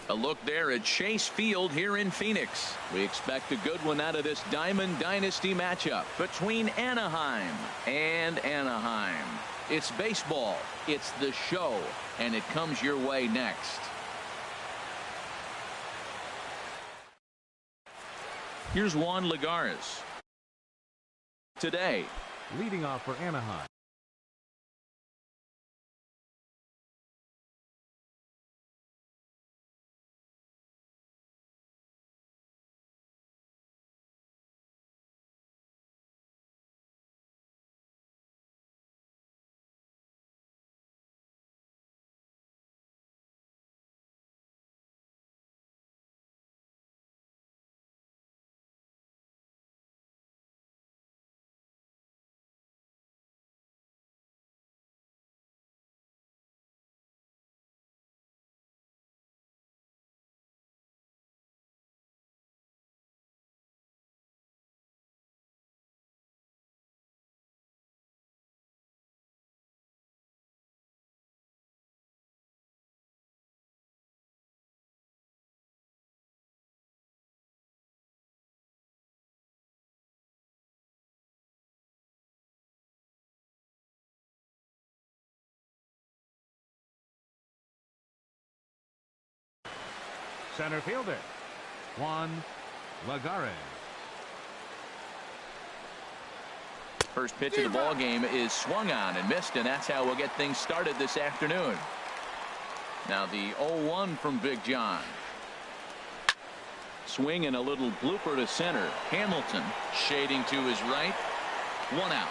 A look there at Chase Field here in Phoenix. We expect a good one out of this Diamond Dynasty matchup between Anaheim and Anaheim. It's baseball, it's the show, and it comes your way next. Here's Juan Lagares. Today, leading off for Anaheim. Center fielder, Juan Lagares. First pitch of the ball game is swung on and missed, and that's how we'll get things started this afternoon. Now the 0-1 from Big John. Swing and a little blooper to center. Hamilton shading to his right. 1 out.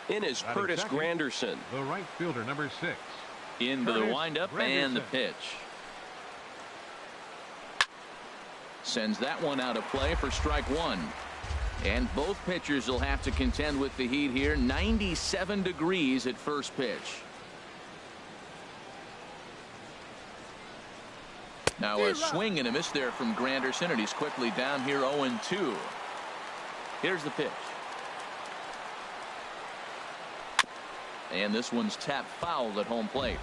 In is Curtis Granderson. The right fielder, number 6. Into the windup and the pitch. Sends that one out of play for strike 1. And both pitchers will have to contend with the heat here. 97 degrees at first pitch. Now a swing and a miss there from Granderson, and he's quickly down here 0-2. Here's the pitch. And this one's tapped foul at home plate.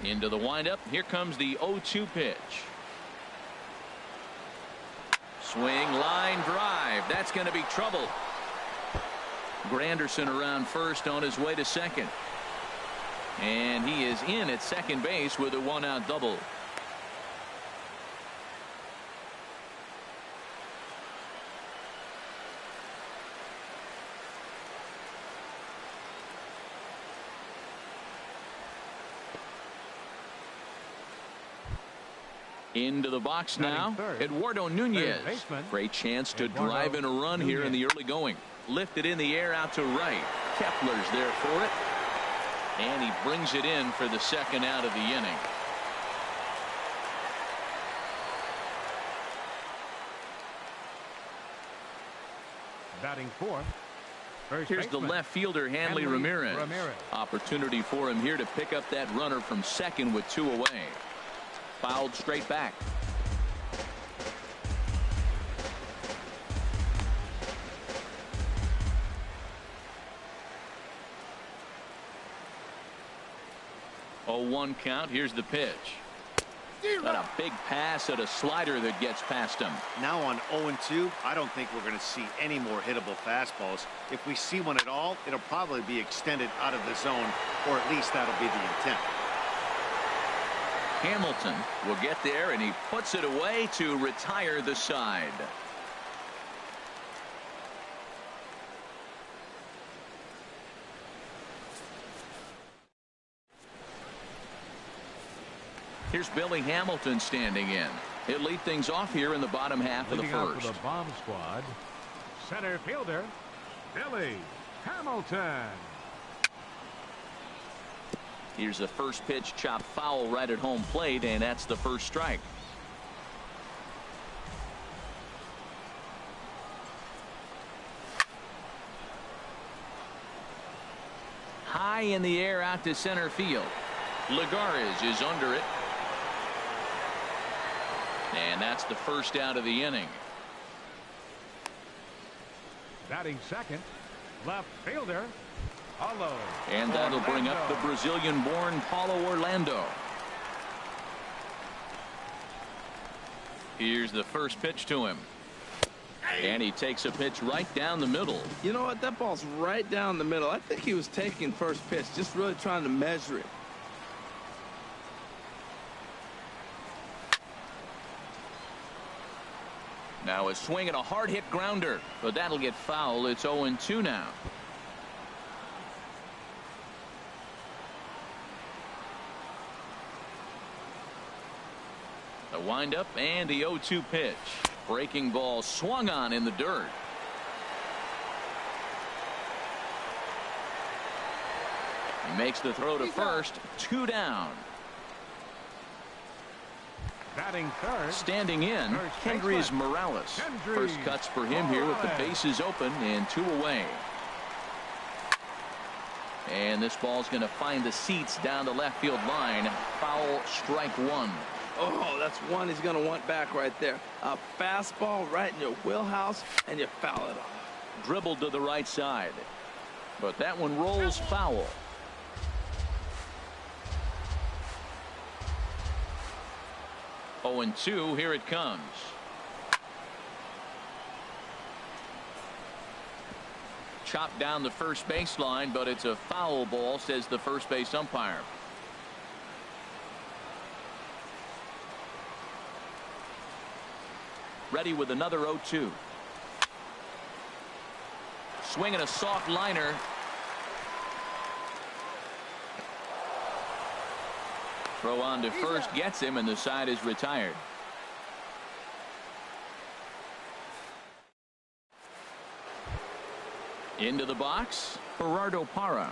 Into the windup. Here comes the 0-2 pitch. Swing, line drive. That's going to be trouble. Granderson around first on his way to second. And he is in at second base with a 1-out double. Into the box now, Eduardo Nunez. Great chance to drive in a run here in the early going. Lifted in the air out to right. Kepler's there for it. And he brings it in for the second out of the inning. Batting fourth. Here's the left fielder, Hanley Ramirez. Opportunity for him here to pick up that runner from second with 2 away. Fouled straight back. Oh, 1 count. Here's the pitch. Got a big pass at a slider that gets past him. Now on 0-2, I don't think we're going to see any more hittable fastballs. If we see one at all, it'll probably be extended out of the zone, or at least that'll be the intent. Hamilton will get there, and he puts it away to retire the side. Here's Billy Hamilton standing in. He'll lead things off here in the bottom half of the first. For the bomb squad, center fielder, Billy Hamilton. Here's the first pitch, chopped foul right at home plate, and that's the first strike. High in the air out to center field. Lagares is under it. And that's the first out of the inning. Batting second, left fielder, Paulo. And that'll bring up the Brazilian-born Paulo Orlando. Here's the first pitch to him. And he takes a pitch right down the middle. You know what? That ball's right down the middle. I think he was taking first pitch, just really trying to measure it. Now a swing and a hard hit grounder, but that'll get foul. It's 0-2 now. The windup and the 0-2 pitch. Breaking ball swung on in the dirt. He makes the throw to first. 2 down. Batting third. Standing in, Kendrys Morales. First cuts for him here with the bases open and 2 away. And this ball's going to find the seats down the left field line. Foul, strike 1. Oh, that's one he's going to want back right there. A fastball right in your wheelhouse, and you foul it off. Dribbled to the right side. But that one rolls foul. Oh, and 2, here it comes. Chopped down the first baseline, but it's a foul ball, says the first base umpire. Ready with another 0-2. Swinging a soft liner. Throw on to first gets him, and the side is retired. Into the box, Gerardo Parra.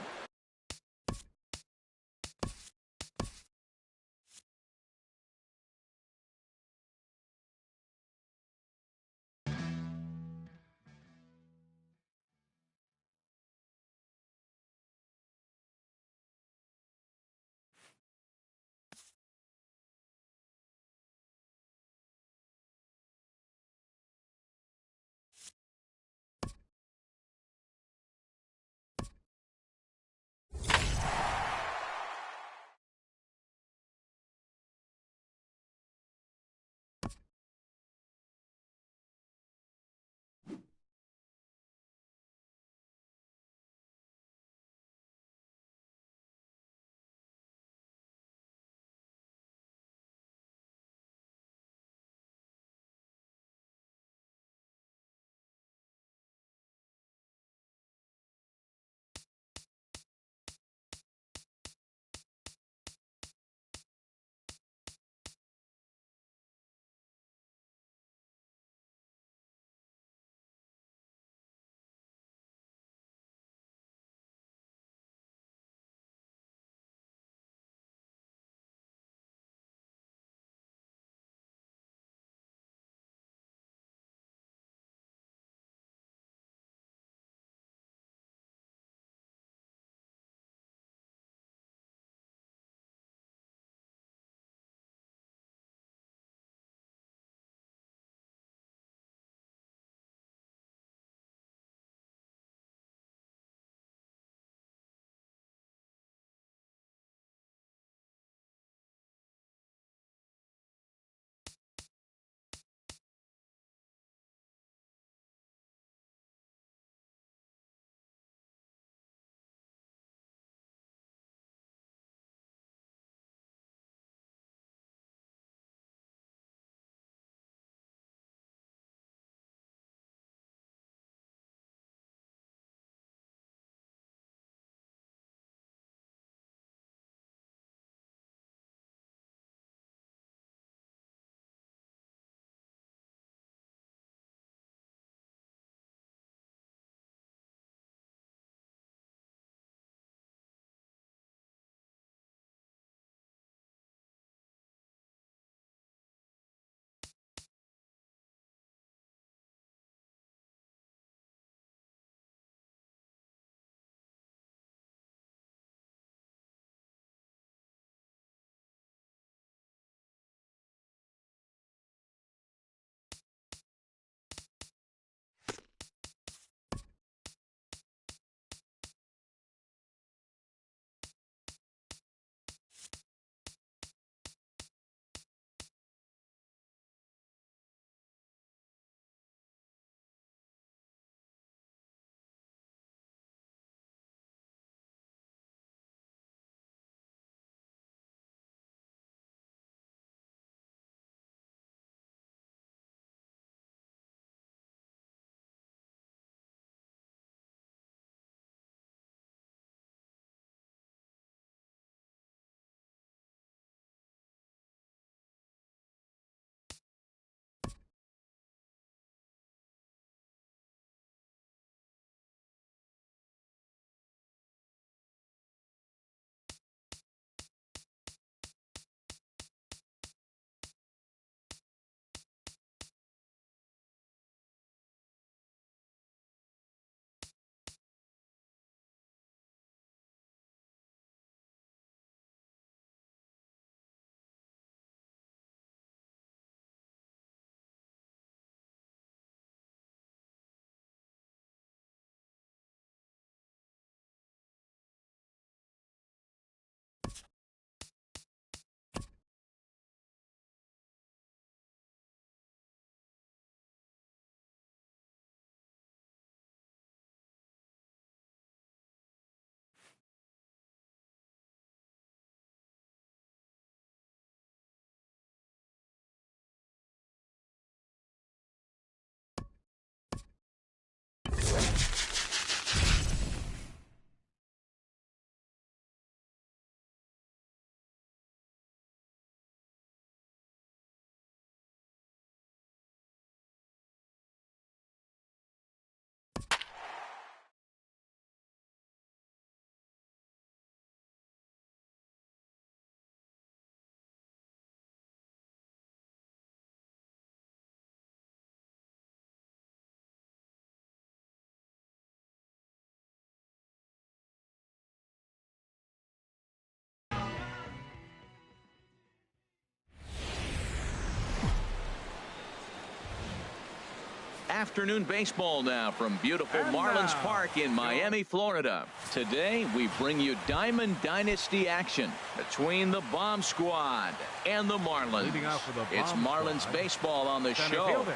afternoon baseball now from beautiful And Marlins now, Park in Miami, Florida. Today, we bring you Diamond Dynasty action between the Bomb Squad and the Marlins. Leading off for the It's Bomb Marlins Squad, baseball on the center show. fielder,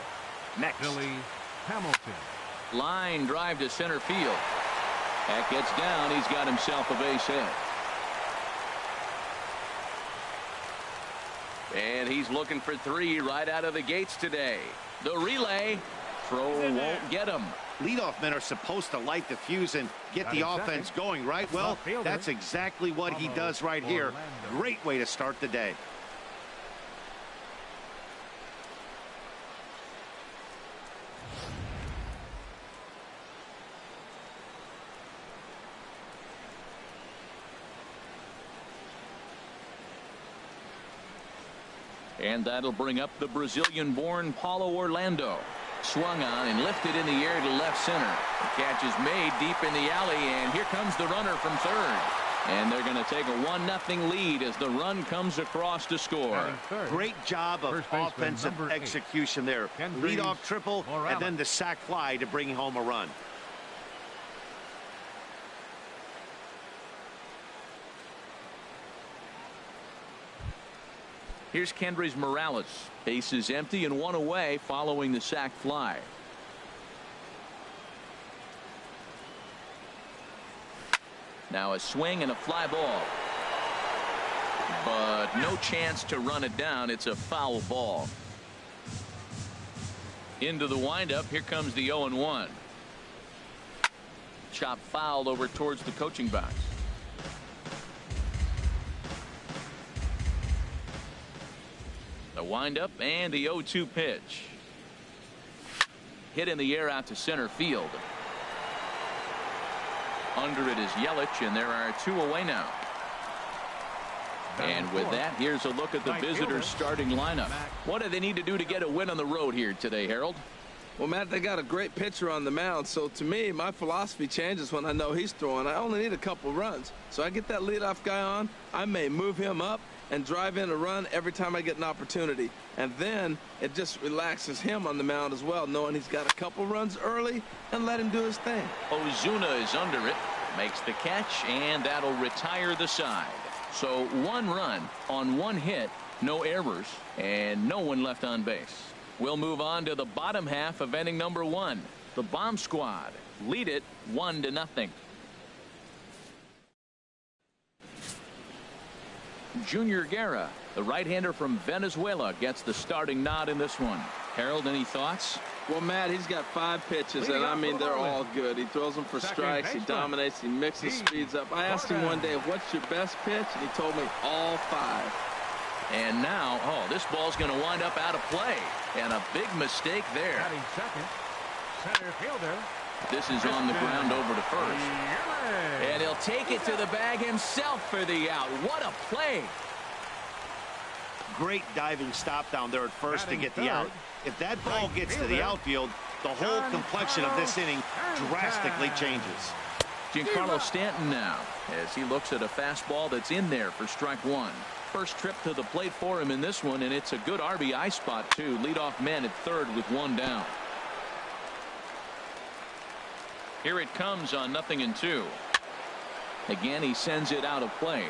Next. Billy Hamilton. Line drive to center field. That gets down. He's got himself a base hit. And he's looking for 3 right out of the gates today. The relay. Throw won't get him. Leadoff men are supposed to light the fuse and get the offense going, right? Well, that's exactly what he does right here. Great way to start the day. And that'll bring up the Brazilian-born Paulo Orlando. Swung on and lifted in the air to left center. The catch is made deep in the alley, and here comes the runner from third. And they're going to take a 1-0 lead as the run comes across to score. Great job of offensive execution there. Leadoff triple, and then the sac fly to bring home a run. Here's Kendrys Morales. Base is empty and 1 away following the sac fly. Now a swing and a fly ball. But no chance to run it down. It's a foul ball. Into the windup. Here comes the 0-1. Chop fouled over towards the coaching box. The windup and the 0-2 pitch. Hit in the air out to center field. Under it is Yelich, and there are 2 away now. And with that, here's a look at the visitors' starting lineup. What do they need to do to get a win on the road here today, Harold? Well, Matt, they got a great pitcher on the mound, so to me, my philosophy changes when I know he's throwing. I only need a couple runs. So I get that leadoff guy on, I may move him up and drive in a run every time I get an opportunity. And then it just relaxes him on the mound as well, knowing he's got a couple runs early and let him do his thing. Ozuna is under it, makes the catch, and that'll retire the side. So 1 run on 1 hit, no errors, and no one left on base. We'll move on to the bottom half of inning number 1. The Bomb Squad lead it 1-0. Junior Guerra, the right-hander from Venezuela, gets the starting nod in this one. Harold, any thoughts? Well, Matt, he's got 5 pitches, and I mean, they're all good. He throws them for strikes, he dominates, he mixes speeds up. I asked him one day, what's your best pitch? And he told me all 5. And now, this ball's going to wind up out of play. And a big mistake there. Batting second, center fielder. This is on the ground over to first. And he'll take it to the bag himself for the out. What a play. Great diving stop down there at first to get the out. If that ball gets to the outfield, the whole complexion of this inning drastically changes. Giancarlo Stanton now, as he looks at a fastball that's in there for strike 1. First trip to the plate for him in this one, and it's a good RBI spot too. Leadoff man at third with 1 down. Here it comes on 0-2. Again, he sends it out of play.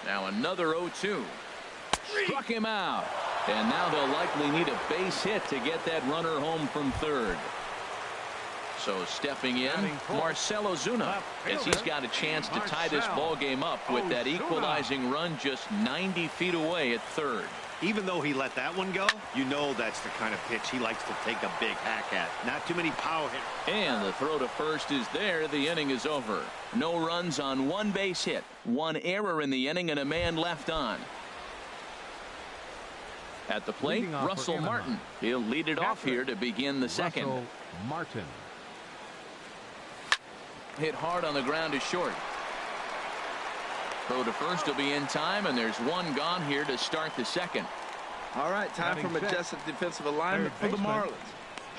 Now another 0-2. Struck him out. And now they'll likely need a base hit to get that runner home from third. So stepping in, Marcell Ozuna, as he's got a chance to tie this ball game up with that equalizing run just 90 feet away at third. Even though he let that one go, you know that's the kind of pitch he likes to take a big hack at. Not too many power hitters. And the throw to first is there. The inning is over. No runs on one base hit. One error in the inning and a man left on. At the plate, Russell Martin. He'll lead it off here to begin the second. Russell Martin. Hit hard on the ground to short. Throw to first will be in time, and there's one gone here to start the second. All right, time for majestic defensive alignment for the Marlins.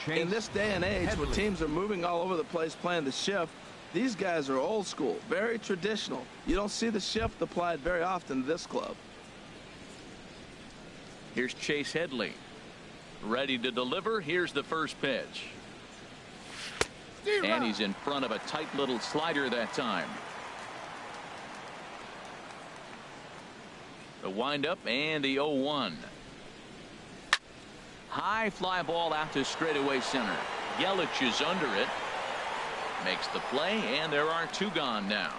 In this day and age where teams are moving all over the place playing the shift, these guys are old school, very traditional. You don't see the shift applied very often to this club. Here's Chase Headley. Ready to deliver. Here's the first pitch. And he's in front of a tight little slider that time. The windup and the 0-1. High fly ball out to straightaway center. Yelich is under it. Makes the play, and there are two gone now.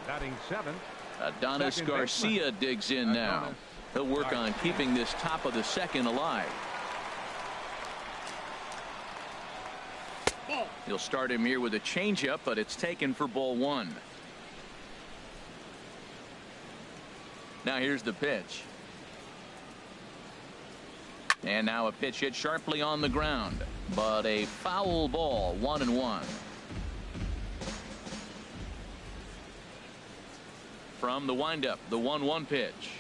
Batting seventh. Adonis Garcia digs in now. He'll work on keeping this top of the second alive. He'll start him here with a changeup, but it's taken for ball one. Now here's the pitch. And now a pitch hit sharply on the ground, but a foul ball. 1-1. From the windup, the 1-1 pitch.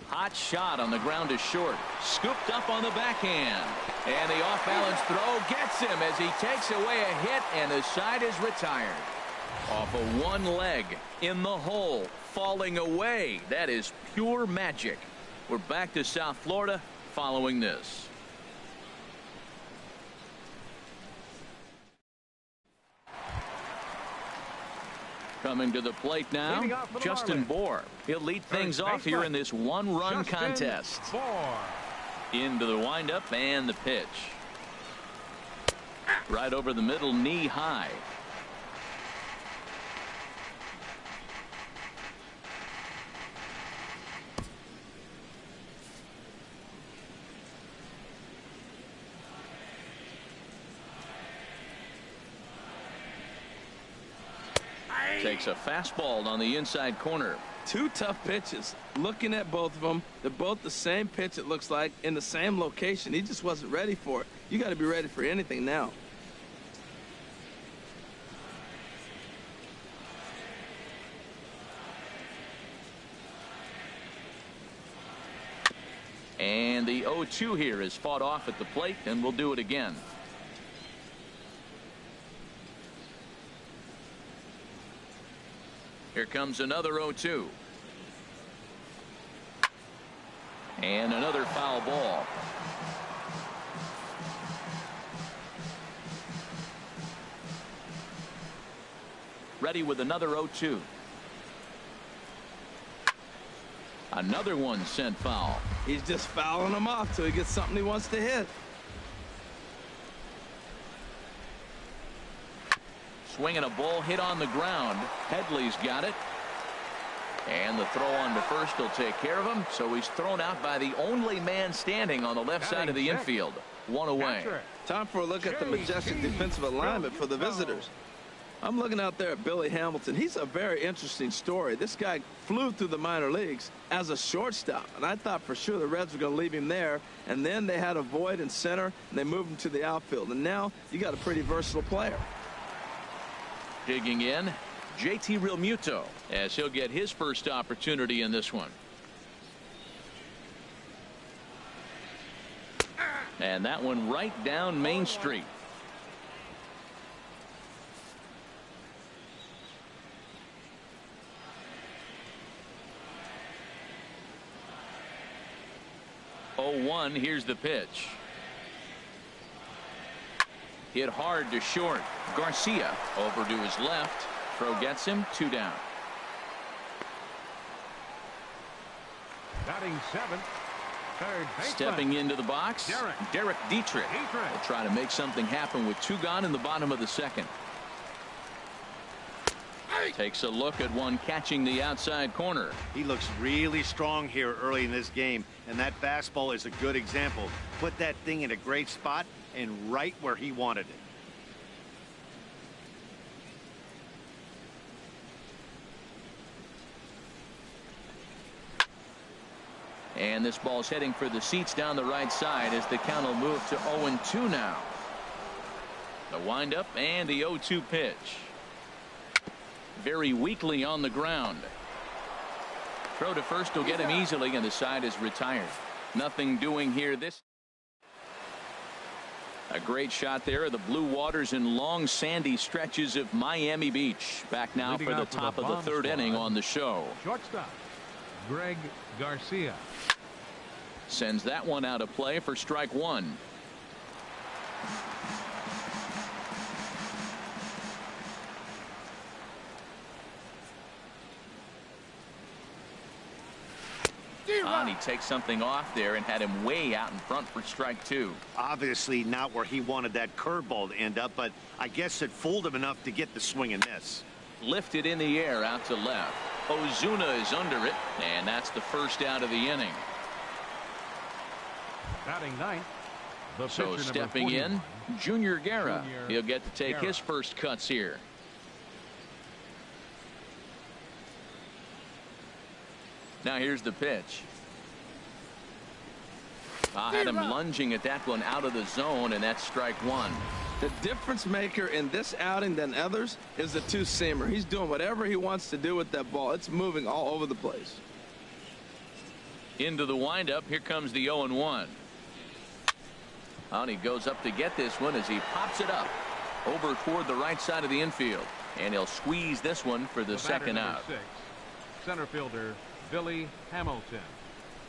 Hot shot on the ground to short. Scooped up on the backhand. And the off-balance throw gets him as he takes away a hit, and the side is retired. Off of one leg, in the hole, falling away. That is pure magic. We're back to South Florida following this. Coming to the plate now, Justin Bour. He'll lead things off here in this one-run contest. Into the windup and the pitch. Right over the middle, knee high. Takes a fastball on the inside corner. Two tough pitches. Looking at both of them, they're both the same pitch, it looks like, in the same location. He just wasn't ready for it. You got to be ready for anything now. And the 0-2 here is fought off at the plate, and we'll do it again. Here comes another 0-2. And another foul ball. Ready with another 0-2. Another one sent foul. He's just fouling them off till he gets something he wants to hit. Swinging a ball hit on the ground. Headley's got it. And the throw on to first will take care of him. So he's thrown out by the only man standing on the left side of the infield. One away. Time for a look at the majestic defensive alignment for the visitors. I'm looking out there at Billy Hamilton. He's a very interesting story. This guy flew through the minor leagues as a shortstop, and I thought for sure the Reds were going to leave him there, and then they had a void in center, and they moved him to the outfield, and now you got a pretty versatile player. Digging in, JT Realmuto, as he'll get his first opportunity in this one. And that one right down Main Street. Oh-1, here's the pitch. Hit hard to short. Garcia over to his left. throw gets him 2 down. Batting 7th, third baseman. Stepping into the box, Derek Dietrich will try to make something happen with 2 gone in the bottom of the 2nd. Takes a look at one catching the outside corner. He looks really strong here early in this game, and that fastball is a good example. Put that thing in a great spot and right where he wanted it. And this ball's heading for the seats down the right side as the count will move to 0-2 now. The windup and the 0-2 pitch. Very weakly on the ground. Throw to first will get him easily, and the side is retired. Nothing doing here. A great shot there of the blue waters and long sandy stretches of Miami Beach. Back now for the top of the 3rd inning on the show. Shortstop, Greg Garcia. Sends that one out of play for strike 1. He takes something off there and had him way out in front for strike 2. Obviously not where he wanted that curveball to end up, but I guess it fooled him enough to get the swing and miss. Lifted in the air out to left. Ozuna is under it, and that's the first out of the inning. Batting 9th. The So pitcher, stepping number in, 41. Junior Guerra. He'll get to take his first cuts here. Now here's the pitch. Had him lunging at that one out of the zone, and that's strike 1. The difference maker in this outing than others is the 2-seamer. He's doing whatever he wants to do with that ball. It's moving all over the place. Into the windup. Here comes the 0-1. And he goes up to get this one as he pops it up over toward the right side of the infield, and he'll squeeze this one for the second out. 6, center fielder Billy Hamilton.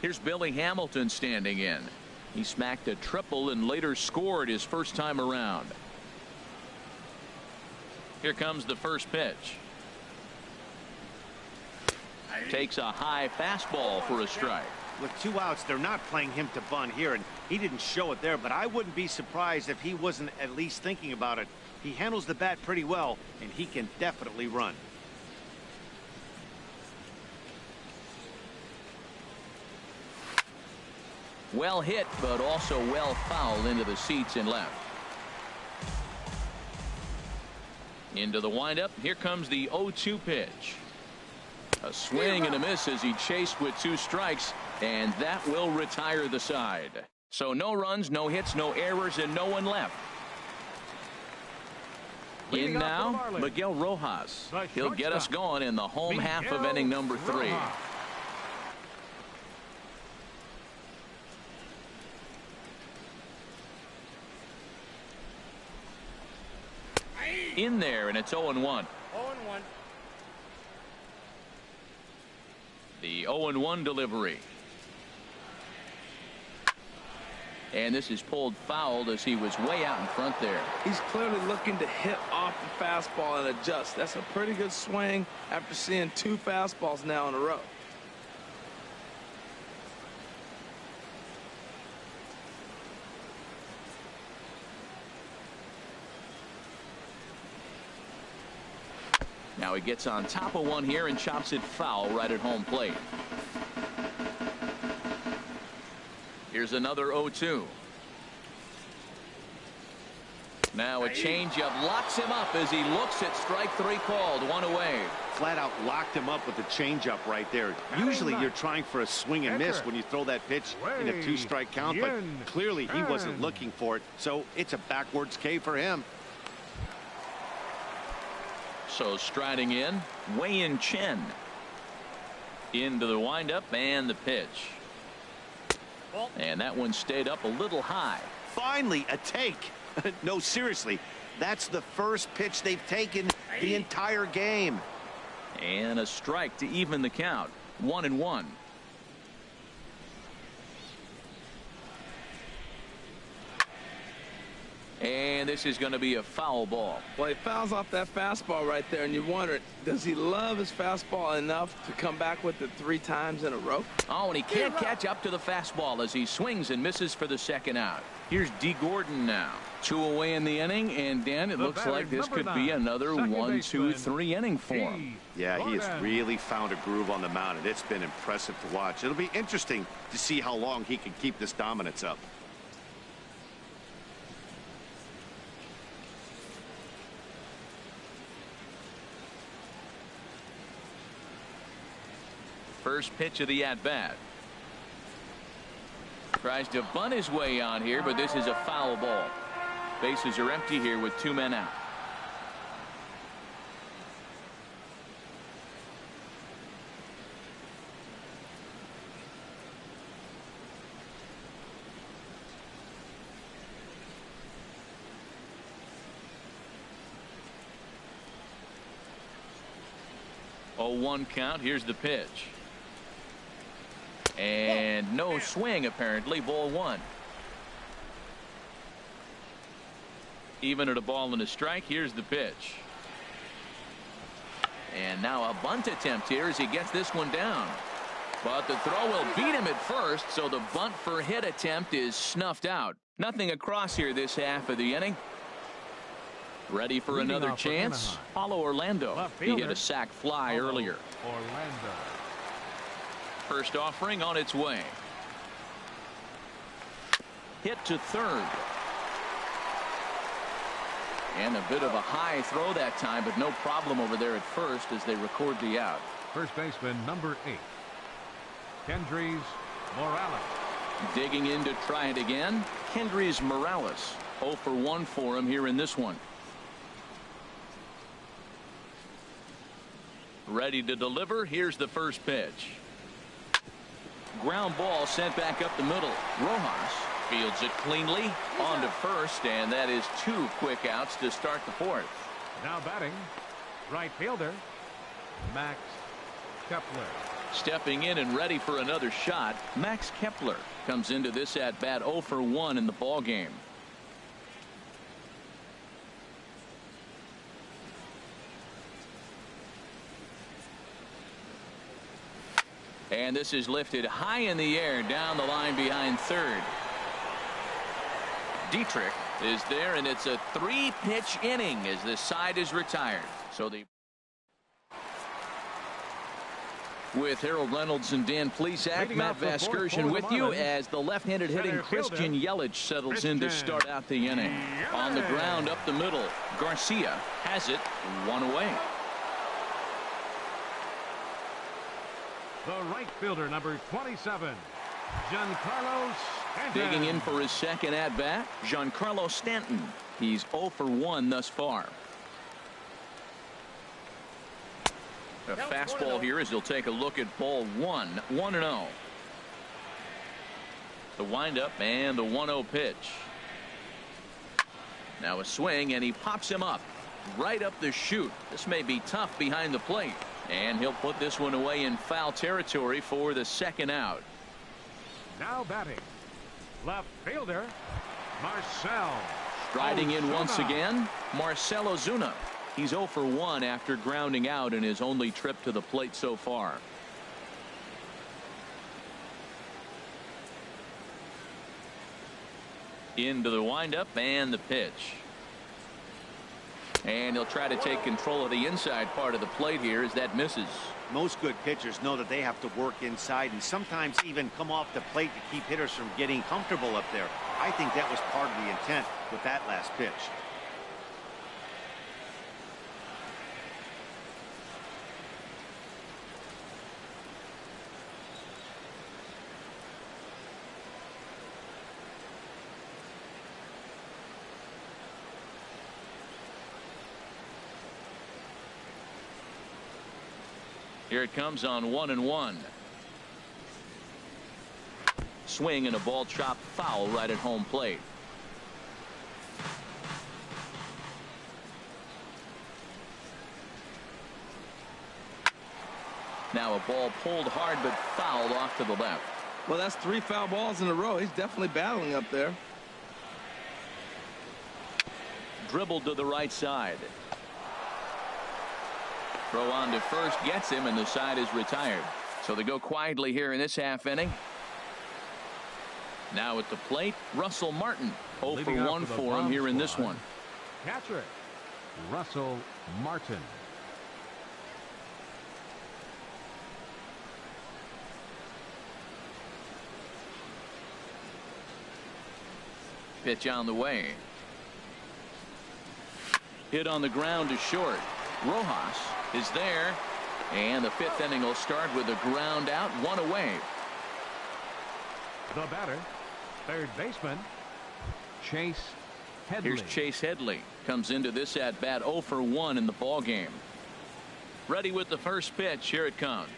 Here's Billy Hamilton standing in. He smacked a triple and later scored his first time around. Here comes the first pitch. Takes a high fastball for a strike. With 2 outs, they're not playing him to bunt here, and he didn't show it there, but I wouldn't be surprised if he wasn't at least thinking about it. He handles the bat pretty well, and he can definitely run. Well hit, but also well fouled into the seats and left. Into the windup. Here comes the 0-2 pitch. A swing and a miss as he chased with 2 strikes, and that will retire the side. So no runs, no hits, no errors, and no one left. In now, Miguel Rojas. He'll get us going in the home half of inning number 3. In there, and it's 0-1. 0-1. The 0-1 delivery. And this is pulled fouled as he was way out in front there. He's clearly looking to hit off the fastball and adjust. That's a pretty good swing after seeing 2 fastballs now in a row. Now he gets on top of one here and chops it foul right at home plate. Here's another 0-2. Now a changeup locks him up as he looks at strike 3 called. 1 away. Flat out locked him up with the changeup right there. Usually you're trying for a swing and miss when you throw that pitch in a 2-strike count, but clearly he wasn't looking for it, so it's a backwards K for him. So striding in, Wei-Yin Chen. Into the windup and the pitch. And that one stayed up a little high. Finally a take. No, seriously, that's the first pitch they've taken the entire game. And a strike to even the count. 1-1. And this is going to be a foul ball. Well, he fouls off that fastball right there, and you wonder, does he love his fastball enough to come back with it 3 times in a row? Oh, and he can't catch up to the fastball as he swings and misses for the second out. Here's D. Gordon now. 2 away in the inning, and Dan, it looks like this could be another 1, 2, 3 inning for him. Yeah, he has really found a groove on the mound, and it's been impressive to watch. It'll be interesting to see how long he can keep this dominance up. First pitch of the at-bat. Tries to bunt his way on here, but this is a foul ball. Bases are empty here with 2 men out. Oh, 1 count. Here's the pitch. And no swing, apparently. Ball 1. Even at a ball and a strike. Here's the pitch. And now a bunt attempt here as he gets this one down. But the throw will beat him at first, so the bunt for hit attempt is snuffed out. Nothing across here this half of the inning. Ready for another chance. Paulo Orlando. He hit a sac fly earlier. Orlando. First offering on its way. Hit to third. And a bit of a high throw that time, but no problem over there at first as they record the out. First baseman number 8. Kendrys Morales. Digging in to try it again. Kendrys Morales. 0 for 1 for him here in this one. Ready to deliver. Here's the first pitch. Ground ball sent back up the middle. Rojas fields it cleanly on to first, and that is 2 quick outs to start the 4th. Now batting, right fielder Max Kepler. Stepping in and ready for another shot, Max Kepler comes into this at bat 0 for 1 in the ball game. And this is lifted high in the air down the line behind third. Dietrich is there, and it's a 3-pitch inning as this side is retired. So with Harold Reynolds and Dan Plesac, Matt Vasgersian with you as the left-handed hitting Christian Yelich settles in to start out the inning. On the ground up the middle, Garcia has it 1 away. The right fielder number 27, Giancarlo Stanton. Digging in for his second at bat, Giancarlo Stanton. He's 0 for 1 thus far. A fastball here as he'll take a look at ball 1. 1-0. The windup and the 1-0 pitch. Now a swing, and he pops him up right up the chute. This may be tough behind the plate. And he'll put this one away in foul territory for the second out. Now batting, left fielder Marcell. Striding in once again, Marcell Ozuna. He's 0 for 1 after grounding out in his only trip to the plate so far. Into the windup and the pitch. And he'll try to take control of the inside part of the plate here as that misses. Most good pitchers know that they have to work inside and sometimes even come off the plate to keep hitters from getting comfortable up there. I think that was part of the intent with that last pitch. Here it comes on 1-1. Swing and a ball chopped foul right at home plate. Now a ball pulled hard but fouled off to the left. Well, that's 3 foul balls in a row. He's definitely battling up there. dribbled to the right side. Throw on to first gets him, and the side is retired. So they go quietly here in this half inning. Now at the plate, Russell Martin. 0 for 1 for him here in this one. Catcher, Russell Martin. Pitch on the way. Hit on the ground to short. Rojas is there, and the 5th inning will start with a ground out, 1 away. The batter, third baseman, Chase Headley. Here's Chase Headley. Comes into this at bat 0 for 1 in the ball game. Ready with the first pitch. Here it comes.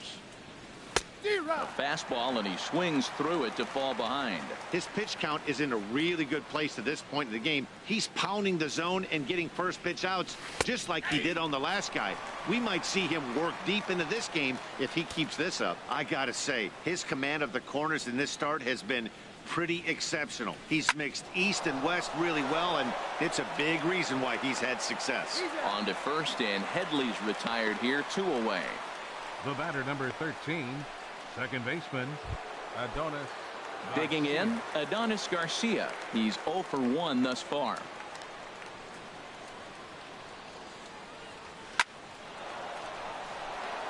A fastball, and he swings through it to fall behind. His pitch count is in a really good place at this point in the game. He's pounding the zone and getting first pitch outs just like he did on the last guy. We might see him work deep into this game if he keeps this up. I gotta say, his command of the corners in this start has been pretty exceptional. He's mixed east and west really well, and it's a big reason why he's had success. On to first, and Headley's retired here, 2 away. The batter, number 13, second baseman, Adonis. Digging in, Adonis Garcia. He's 0 for 1 thus far.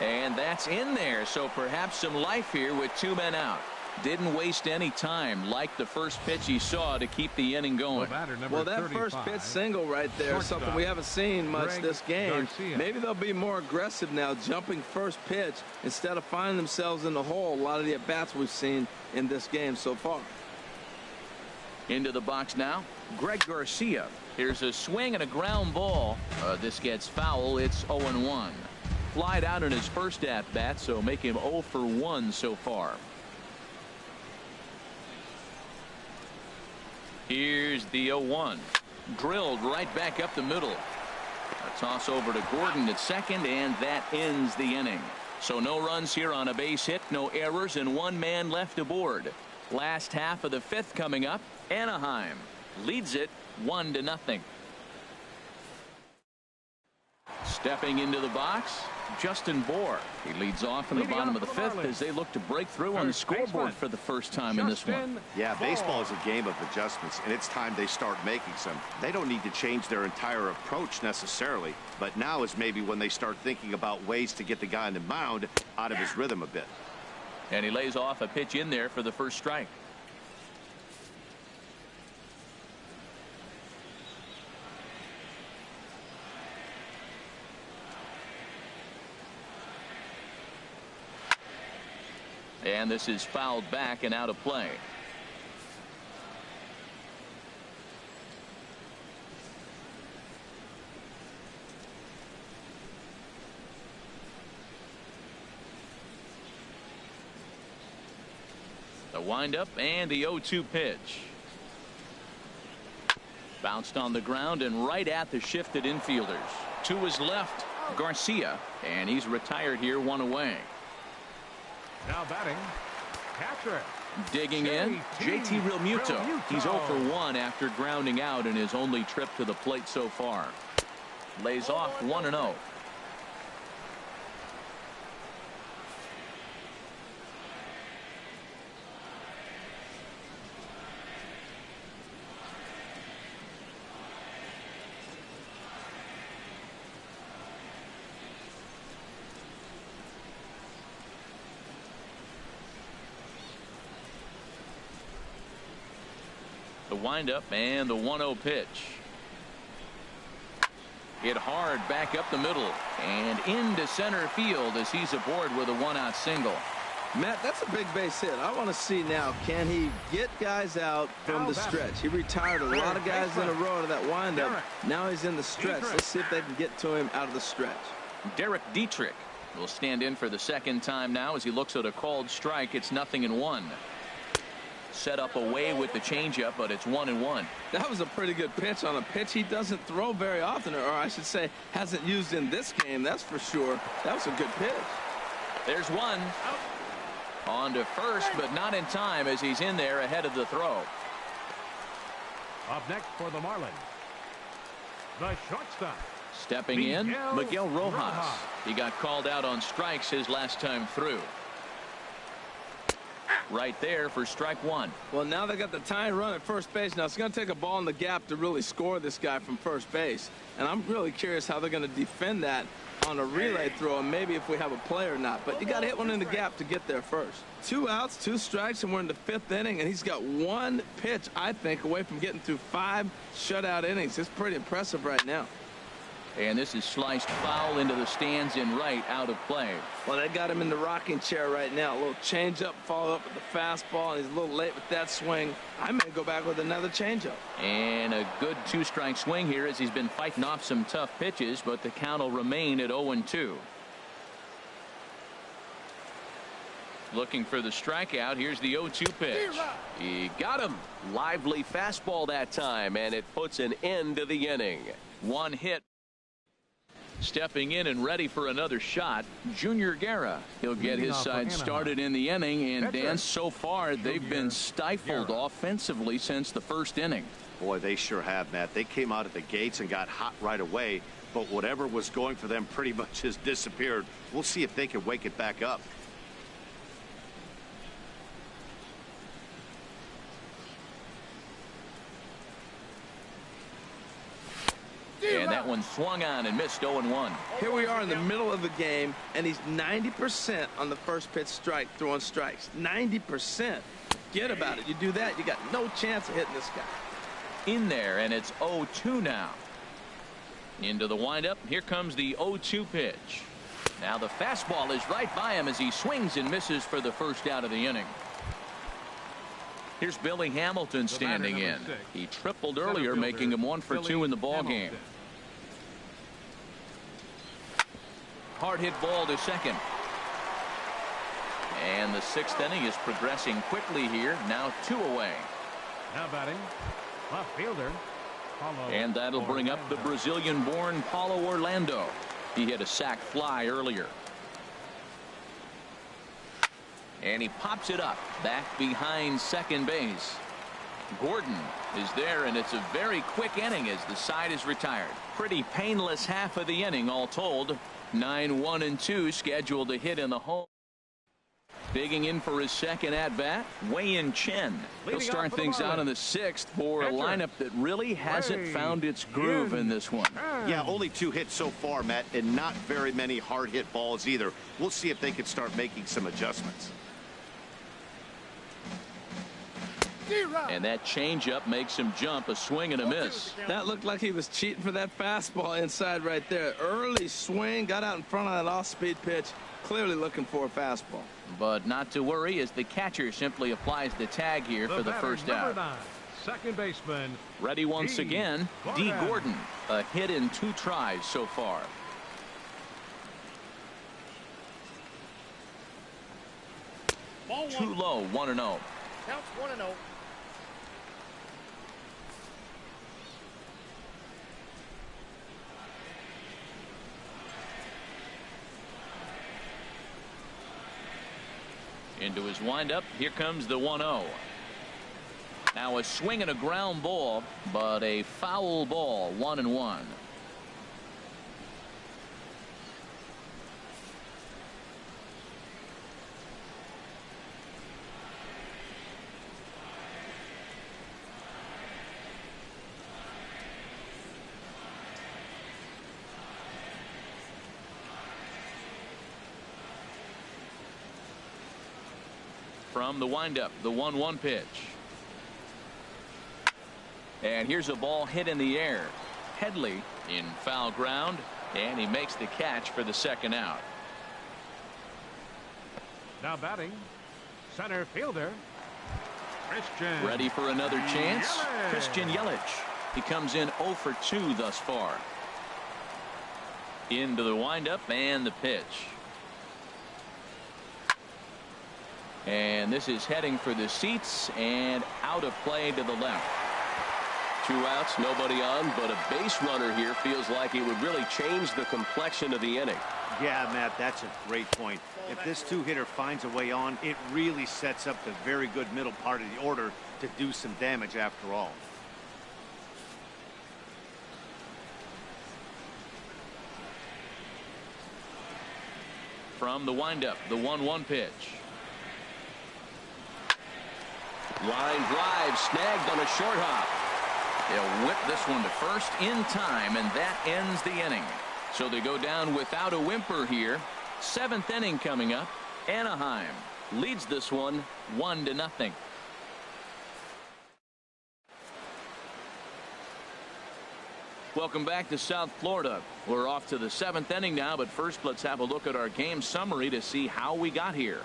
And that's in there, so perhaps some life here with 2 men out. Didn't waste any time, like the first pitch he saw, to keep the inning going. Well, that first pitch single right there is something we haven't seen much this game. Maybe they'll be more aggressive now, jumping first pitch instead of finding themselves in the hole. A lot of the at-bats we've seen in this game so far. Into the box now, Greg Garcia. Here's a swing and a ground ball. This gets foul. It's 0-1. Flied out in his first at-bat, so make him 0 for 1 so far. Here's the 0-1. Drilled right back up the middle. A toss over to Gordon at second, and that ends the inning. So no runs here on a base hit, no errors, and 1 man left aboard. Last half of the 5th coming up. Anaheim leads it 1-0. Stepping into the box, Justin Bour. He leads off in the bottom of the 5th as they look to break through on the scoreboard for the first time in this one. Yeah, baseball is a game of adjustments, and it's time they start making some. They don't need to change their entire approach necessarily, but now is maybe when they start thinking about ways to get the guy on the mound out of his rhythm a bit. And he lays off a pitch in there for the first strike. And this is fouled back and out of play. The windup and the 0-2 pitch. Bounced on the ground and right at the shifted infielders. To his left, Garcia, and he's retired here, 1 away. Now batting, catcher. Digging in, JT Realmuto. He's 0 for 1 after grounding out in his only trip to the plate so far. Lays off 1-0. The windup and the 1-0 pitch. Hit hard back up the middle and into center field as he's aboard with a 1-out single. Matt, that's a big base hit. I want to see now, can he get guys out from the stretch? He retired a lot of guys in a row to that windup. Now he's in the stretch. Let's see if they can get to him out of the stretch. Derek Dietrich will stand in for the second time now as he looks at a called strike. It's 0-1. Set up away with the changeup, but it's 1-1. That was a pretty good pitch on a pitch he doesn't throw very often, or I should say hasn't used in this game, that's for sure. That was a good pitch. There's one. On to first, but not in time as he's in there ahead of the throw. Up next for the Marlins, The shortstop. Stepping in, Miguel Rojas. He got called out on strikes his last time through. Right there for strike one. Well, now they got the tying run at first base. Now it's going to take a ball in the gap to really score this guy from first base. And I'm really curious how they're going to defend that on a relay throw, and maybe if we have a play or not. But you got to hit one in the gap to get there first. 2 outs, 2 strikes, and we're in the 5th inning, and he's got 1 pitch, I think, away from getting through 5 shutout innings. It's pretty impressive right now. And this is sliced foul into the stands in right, out of play. Well, they got him in the rocking chair right now. A little changeup, follow up with the fastball, and he's a little late with that swing. I may go back with another changeup. And a good 2-strike swing here as he's been fighting off some tough pitches, but the count will remain at 0-2. Looking for the strikeout. Here's the 0-2 pitch. He got him. Lively fastball that time, and it puts an end to the inning. 1 hit. Stepping in and ready for another shot, Junior Guerra. He'll get his side started in the inning, and Dan, so far they've been stifled offensively since the 1st inning. Boy, they sure have, Matt. They came out of the gates and got hot right away, but whatever was going for them pretty much has disappeared. We'll see if they can wake it back up. And that one swung on and missed. 0-1. Here we are in the middle of the game, and he's 90% on the first pitch strike, throwing strikes. 90%. Forget about it. You do that, you got no chance of hitting this guy. In there, and it's 0-2 now. Into the windup. Here comes the 0-2 pitch. Now the fastball is right by him as he swings and misses for the first out of the inning. Here's Billy Hamilton standing in. He tripled earlier, making him 1 for 2 in the ball game. Hard hit ball to second. And the 6th inning is progressing quickly here. Now 2 away. Now batting, left fielder. And that'll bring up the Brazilian-born Paulo Orlando. He hit a sac fly earlier. And he pops it up back behind second base. Gordon is there, and it's a very quick inning as the side is retired. Pretty painless half of the inning all told. 9-1-2 scheduled to hit in the home. Digging in for his second at bat, Wei-Yin Chen. He'll start things out in the 6th for a lineup that really hasn't found its groove in this one. Yeah, only 2 hits so far, Matt, and not very many hard hit balls either. We'll see if they can start making some adjustments. And that changeup makes him jump, a swing and a miss. That looked like he was cheating for that fastball inside right there. Early swing, got out in front of that off-speed pitch, clearly looking for a fastball. But not to worry as the catcher simply applies the tag here for the first out. 9, second baseman. Ready once again, D. Gordon. A hit in 2 tries so far. Too low, 1-0. Counts 1-0. Into his windup. Here comes the 1-0. Now a swing and a ground ball, but a foul ball. 1-1. From the windup, the 1-1 pitch. And here's a ball hit in the air. Headley in foul ground, and he makes the catch for the second out. Now batting, center fielder, Christian. Ready for another chance? Yelich. Christian Yelich. He comes in 0 for 2 thus far. Into the windup and the pitch. And this is heading for the seats and out of play to the left. 2 outs, nobody on, but a base runner here feels like it would really change the complexion of the inning. Yeah, Matt, that's a great point. If this 2-hitter finds a way on, it really sets up the very good middle part of the order to do some damage after all. from the windup, the 1-1 pitch. Line drive snagged on a short hop. They'll whip this one to first in time, and that ends the inning. So they go down without a whimper here. 7th inning coming up. Anaheim leads this one 1-0. Welcome back to South Florida. We're off to the 7th inning now, but first let's have a look at our game summary to see how we got here.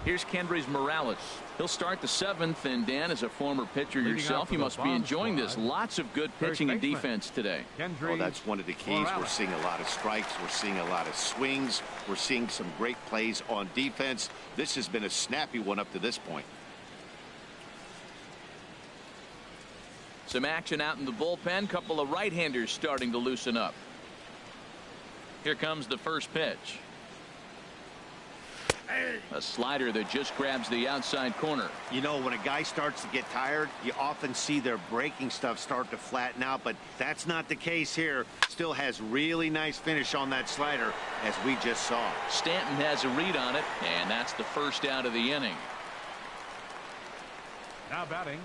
Here's Kendrys Morales. He'll start the 7th, and Dan, as a former pitcher yourself, you must be enjoying this. Lots of good pitching and defense today. Well, that's one of the keys. We're seeing a lot of strikes. We're seeing a lot of swings. We're seeing some great plays on defense. This has been a snappy one up to this point. Some action out in the bullpen. Couple of right-handers starting to loosen up. Here comes the first pitch. A slider that just grabs the outside corner. You know, when a guy starts to get tired, you often see their breaking stuff start to flatten out, but that's not the case here. Still has really nice finish on that slider, as we just saw. Stanton has a read on it, and that's the first out of the inning. Now batting,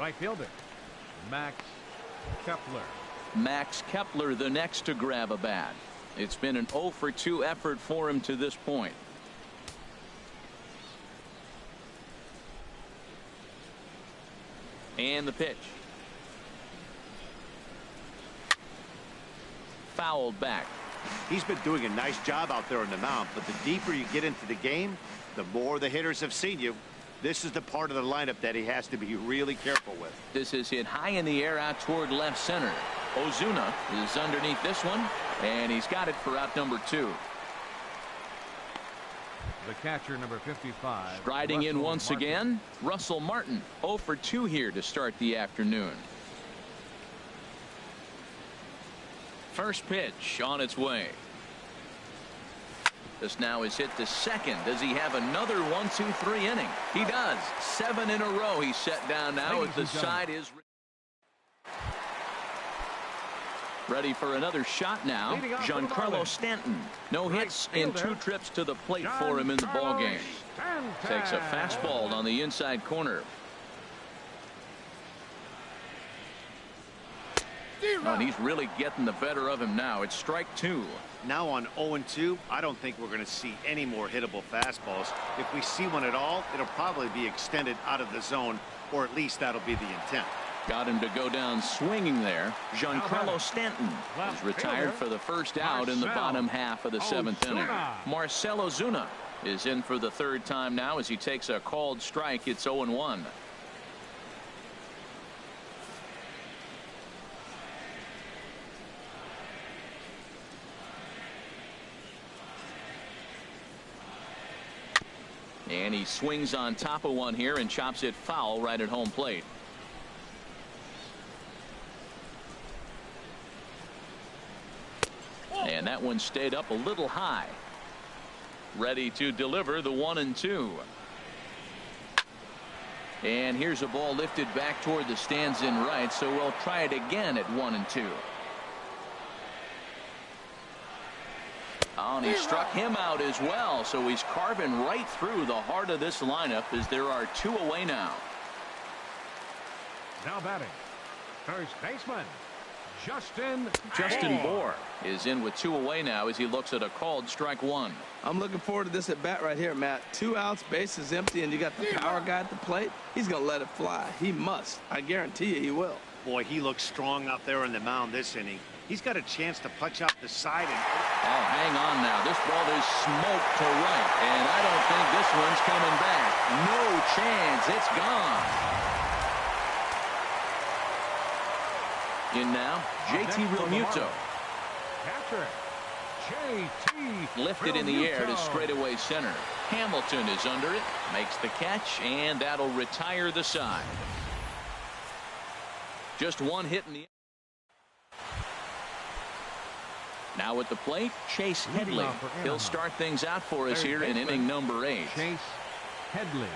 right fielder, Max Kepler. Max Kepler, the next to grab a bat. It's been an 0-for-2 effort for him to this point. And the pitch. Fouled back. He's been doing a nice job out there on the mound, but the deeper you get into the game, the more the hitters have seen you. This is the part of the lineup that he has to be really careful with. This is hit high in the air out toward left center. Ozuna is underneath this one, and he's got it for out number 2. The catcher, number 55. Striding in once again, Russell Martin. 0-for-2 here to start the afternoon. First pitch on its way. This now is hit to second. Does he have another 1-2-3 inning? He does. 7 in a row he's set down now as the side is ready for another shot now. Giancarlo Stanton. No hits in 2 trips to the plate for him in the ballgame. Takes a fastball on the inside corner. Oh, and he's really getting the better of him now. It's strike 2. Now on 0-2, I don't think we're going to see any more hittable fastballs. If we see one at all, it'll probably be extended out of the zone, or at least that'll be the intent. Got him to go down swinging there. Giancarlo Stanton is retired for the first out in the bottom half of the 7th inning. Marcell Ozuna is in for the 3rd time now as he takes a called strike. It's 0-1. And he swings on top of one here and chops it foul right at home plate. And that one stayed up a little high. Ready to deliver the 1-2. And here's a ball lifted back toward the stands in right, so we'll try it again at 1-2. Oh, and he struck him out as well, so he's carving right through the heart of this lineup as there are 2 away now. Now batting, first baseman, Justin Bohr is in with 2 away now as he looks at a called strike 1. I'm looking forward to this at bat right here, Matt. 2 outs, bases empty, and you got the power guy at the plate. He's going to let it fly. He must. I guarantee you he will. Boy, he looks strong out there on the mound this inning. He's got a chance to punch out the side. Oh, hang on now. This ball is smoked to right, and I don't think this one's coming back. No chance. It's gone. In now, JT Realmuto. Catcher, JT Lifted in the air to straightaway center. Hamilton is under it, makes the catch, and that'll retire the side. Just 1 hit in the. Now at the plate, Chase Headley. He'll start things out for us here in inning number 8. Chase Headley.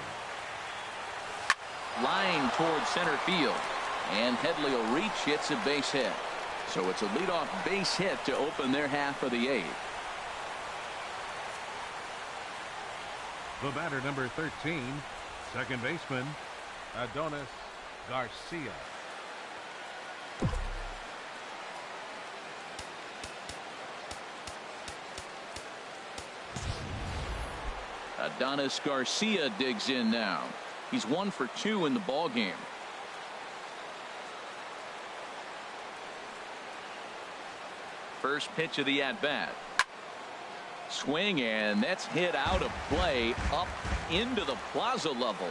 Line toward center field. And Headley will reach, hits a base hit. So it's a leadoff base hit to open their half of the 8th. The batter, number 13, second baseman, Adonis Garcia. Adonis Garcia digs in now. He's 1 for 2 in the ball game. First pitch of the at-bat. Swing, and that's hit out of play up into the plaza level.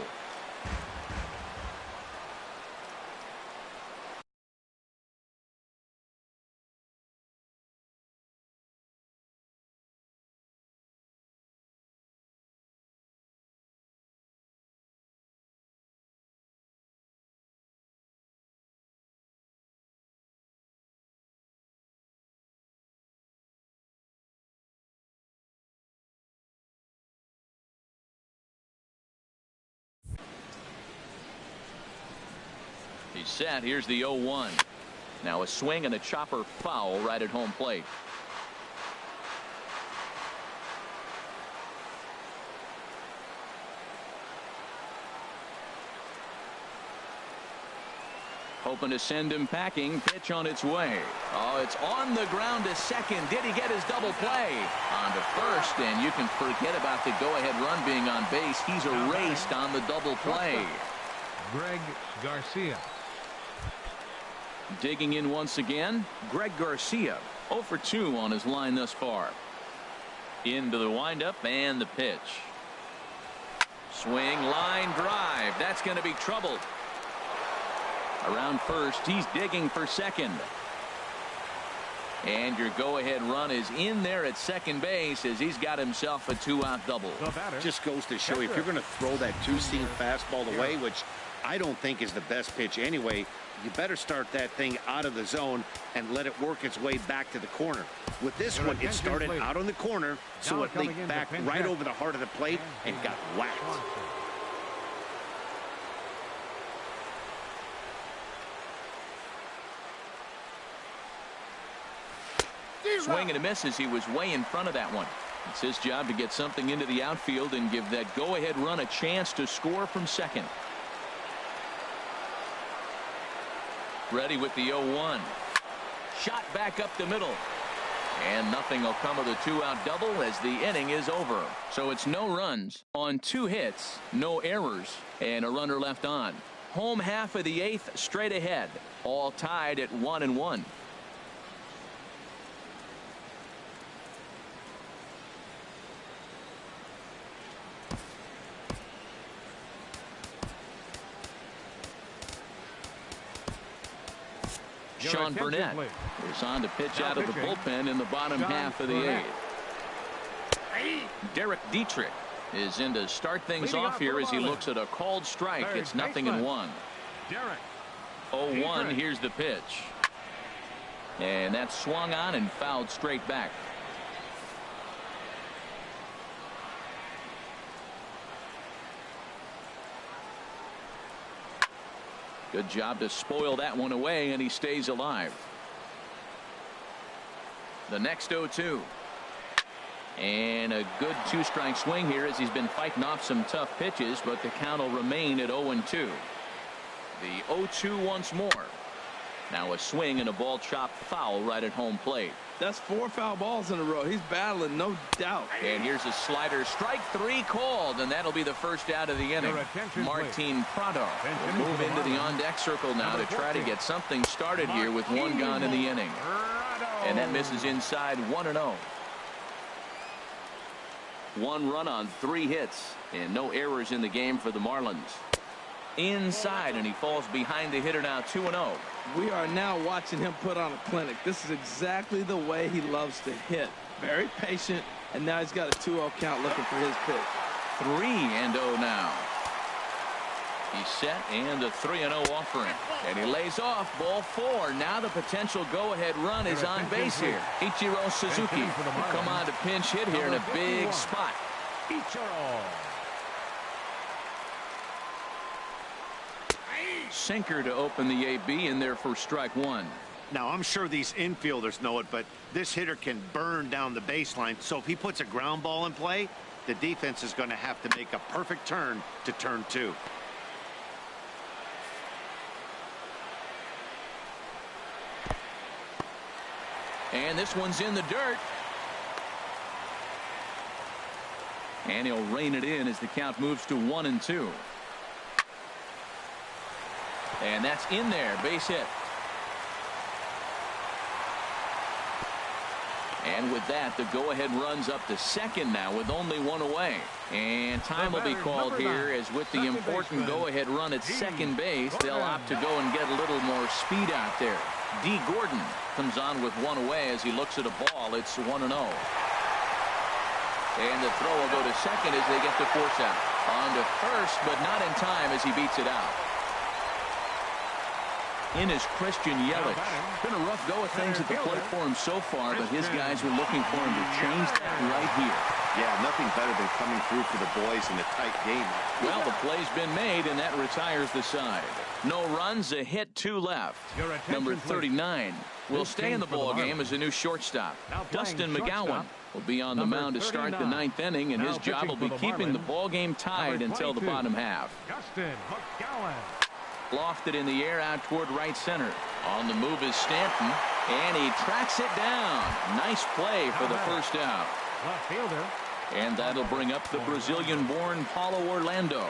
He's set. Here's the 0-1. Now a swing and a chopper foul right at home plate. Hoping to send him packing. Pitch on its way. Oh, it's on the ground to second. Did he get his double play? On to first, and you can forget about the go-ahead run being on base. He's erased on the double play. Greg Garcia. Digging in once again, Greg Garcia. 0 for 2 on his line thus far. Into the windup and the pitch. Swing, line drive. That's going to be trouble. Around first, he's digging for second. And your go-ahead run is in there at second base as he's got himself a 2-out double. Just goes to show you, if you're going to throw that two-seam fastball away, which I don't think is the best pitch anyway, you better start that thing out of the zone and let it work its way back to the corner. With this one, it started out on the corner, so it leaked back right over the heart of the plate and got whacked. Swing and a miss as he was way in front of that one. It's his job to get something into the outfield and give that go-ahead run a chance to score from second. Ready with the 0-1. Shot back up the middle. And nothing will come of the 2-out double as the inning is over. So it's no runs on 2 hits, no errors, and a runner left on. Home half of the 8th straight ahead. All tied at 1-1. Sean Burnett is on to pitch out of the bullpen in the bottom half of the 8th. Derek Dietrich is in to start things off here as he looks at a called strike. It's 0-1. 0-1. Here's the pitch. And that's swung on and fouled straight back. Good job to spoil that one away, and he stays alive. The next 0-2. And a good 2-strike swing here as he's been fighting off some tough pitches, but the count will remain at 0-2. The 0-2 once more. Now a swing and a ball chopped foul right at home plate. That's 4 foul balls in a row. He's battling, no doubt. And here's a slider. Strike 3 called, and that'll be the first out of the inning. Martin Prado will move into the on-deck circle now to try to get something started here with 1 gone in the inning. And that misses inside 1-0. 1 run on 3 hits, and no errors in the game for the Marlins. Inside, and he falls behind the hitter now 2-0. We are now watching him put on a clinic. This is exactly the way he loves to hit. Very patient, and now he's got a 2-0 count looking for his pitch. 3-0 now. He's set and a 3-0 offering. And he lays off ball 4. Now the potential go-ahead run is on base here. Ichiro Suzuki will come on to pinch hit here in a big spot. Sinker to open the AB in there for strike one. Now, I'm sure these infielders know it, but this hitter can burn down the baseline. So if he puts a ground ball in play, the defense is going to have to make a perfect turn to turn two. And this one's in the dirt. And he'll rein it in as the count moves to 1-2. And that's in there. Base hit. And with that, the go-ahead runs up to second now with only one away. And time will be called here as with the important go-ahead run at second base, they'll opt to go and get a little more speed out there. D. Gordon comes on with one away as he looks at a ball. It's 1-0. And the throw will go to second as they get the force out. On to first, but not in time as he beats it out. In is Christian Yelich. Been a rough go of things at the plate for him so far, but his guys are looking for him to change that right here. Yeah, nothing better than coming through for the boys in a tight game. Well, the play's been made, and that retires the side. No runs, a hit, 2 left. Number 39 will stay in the ball game as a new shortstop. Dustin McGowan will be on the mound to start the 9th inning, and his job will be keeping the ball game tied until the bottom half. Dustin McGowan. Lofted in the air out toward right center. On the move is Stanton, and he tracks it down. Nice play for the first out. Left fielder. And that'll bring up the Brazilian-born Paulo Orlando.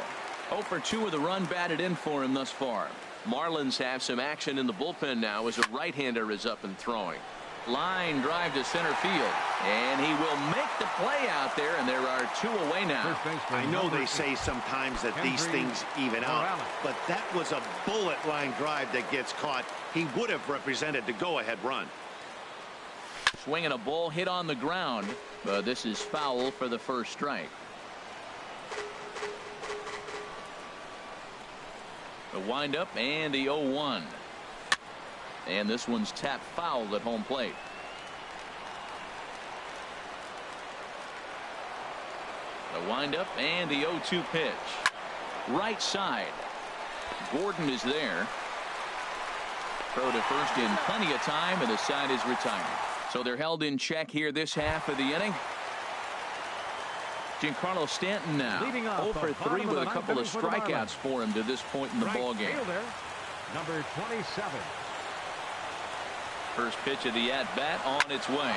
0 for 2 with a run batted in for him thus far. Marlins have some action in the bullpen now as a right-hander is up and throwing. Line drive to center field, and he will make the play out there, and there are 2 away now. I know they say sometimes that these things even out, but that was a bullet line drive that gets caught. He would have represented the go-ahead run. Swinging a ball hit on the ground, but this is foul for the first strike. The windup and the 0-1. And this one's tapped foul at home plate. The windup and the 0-2 pitch. Right side. Gordon is there. Throw to first in plenty of time, and the side is retired. So they're held in check here this half of the inning. Giancarlo Stanton now 0 for 3 with a couple of strikeouts for him to this point in the ball game. Number 27. First pitch of the at-bat on its way.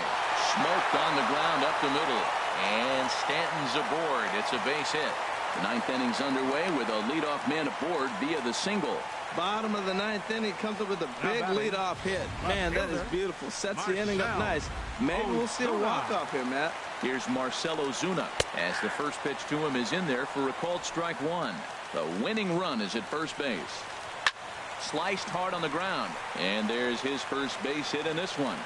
Smoked on the ground up the middle. And Stanton's aboard. It's a base hit. The 9th inning's underway with a leadoff man aboard via the single. Bottom of the 9th inning, comes up with a big leadoff hit. Man, that is beautiful. Sets the inning up nice. Maybe we'll see a walk-off here, Matt. Here's Marcell Ozuna as the first pitch to him is in there for a called strike one. The winning run is at first base. Sliced hard on the ground, and there's his first base hit in this one.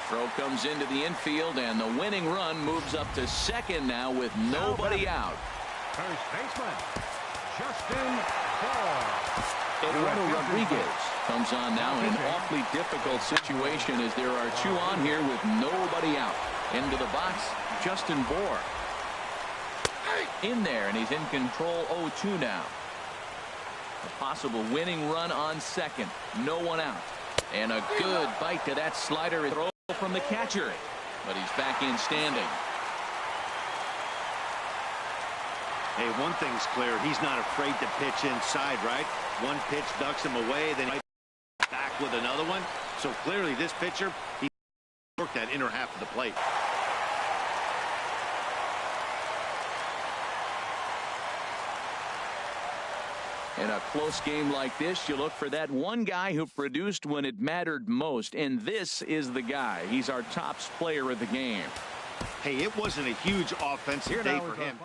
Throw comes into the infield, and the winning run moves up to second now with nobody out. First baseman, Justin Paul. Eduardo Rodriguez comes on now in an awfully difficult situation as there are 2 on here with nobody out. Into the box, Justin Bour. In there, and he's in control 0-2 now. A possible winning run on second. No one out. And a good bite to that slider and throw from the catcher. But he's back in standing. Hey, one thing's clear. He's not afraid to pitch inside, right? One pitch ducks him away, then he's back with another one. So clearly this pitcher, he worked that inner half of the plate. In a close game like this, you look for that one guy who produced when it mattered most, and this is the guy. He's our top player of the game. Hey, it wasn't a huge offensive day for him.